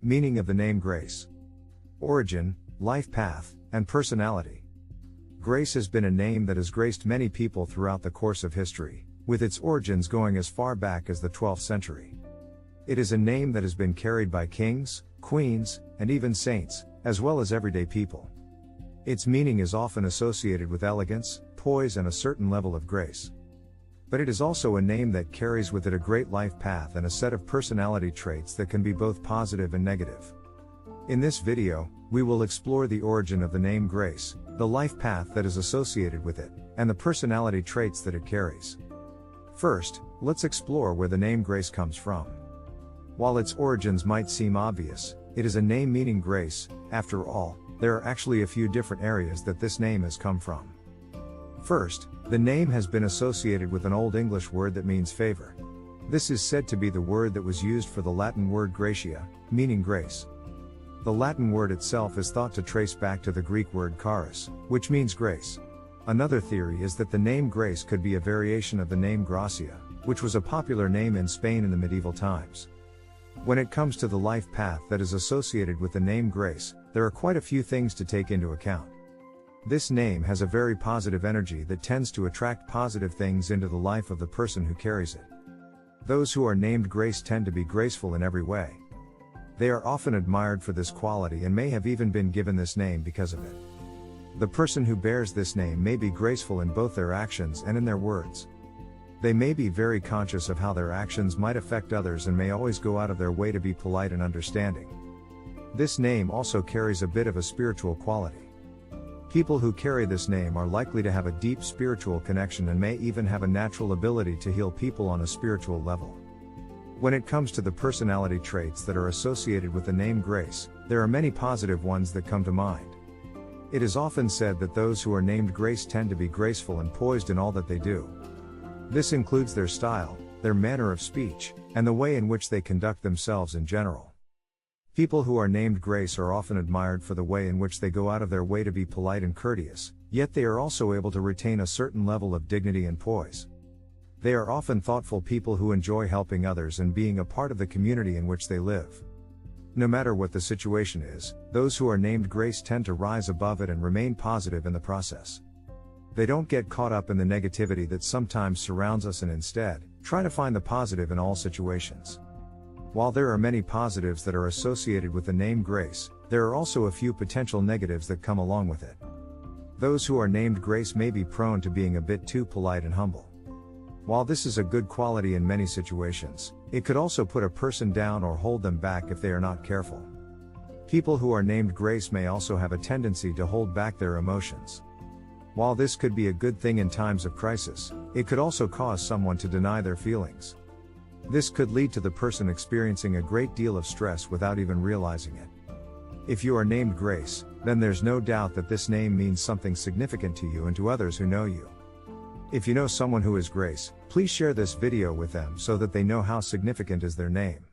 Meaning of the name Grace. Origin, life path, and personality. Grace has been a name that has graced many people throughout the course of history, with its origins going as far back as the 12th century. It is a name that has been carried by kings, queens, and even saints, as well as everyday people. Its meaning is often associated with elegance, poise, and a certain level of grace. But it is also a name that carries with it a great life path and a set of personality traits that can be both positive and negative. In this video, we will explore the origin of the name Grace, the life path that is associated with it, and the personality traits that it carries. First, let's explore where the name Grace comes from. While its origins might seem obvious, it is a name meaning grace. After all, there are actually a few different areas that this name has come from. First, the name has been associated with an Old English word that means favor. This is said to be the word that was used for the Latin word gratia, meaning grace. The Latin word itself is thought to trace back to the Greek word charis, which means grace. Another theory is that the name Grace could be a variation of the name Gracia, which was a popular name in Spain in the medieval times. When it comes to the life path that is associated with the name Grace, there are quite a few things to take into account. This name has a very positive energy that tends to attract positive things into the life of the person who carries it. Those who are named Grace tend to be graceful in every way. They are often admired for this quality and may have even been given this name because of it. The person who bears this name may be graceful in both their actions and in their words. They may be very conscious of how their actions might affect others and may always go out of their way to be polite and understanding. This name also carries a bit of a spiritual quality. People who carry this name are likely to have a deep spiritual connection and may even have a natural ability to heal people on a spiritual level. When it comes to the personality traits that are associated with the name Grace, there are many positive ones that come to mind. It is often said that those who are named Grace tend to be graceful and poised in all that they do. This includes their style, their manner of speech, and the way in which they conduct themselves in general. People who are named Grace are often admired for the way in which they go out of their way to be polite and courteous, yet they are also able to retain a certain level of dignity and poise. They are often thoughtful people who enjoy helping others and being a part of the community in which they live. No matter what the situation is, those who are named Grace tend to rise above it and remain positive in the process. They don't get caught up in the negativity that sometimes surrounds us and instead, try to find the positive in all situations. While there are many positives that are associated with the name Grace, there are also a few potential negatives that come along with it. Those who are named Grace may be prone to being a bit too polite and humble. While this is a good quality in many situations, it could also put a person down or hold them back if they are not careful. People who are named Grace may also have a tendency to hold back their emotions. While this could be a good thing in times of crisis, it could also cause someone to deny their feelings. This could lead to the person experiencing a great deal of stress without even realizing it. If you are named Grace, then there's no doubt that this name means something significant to you and to others who know you. If you know someone who is Grace, please share this video with them so that they know how significant is their name.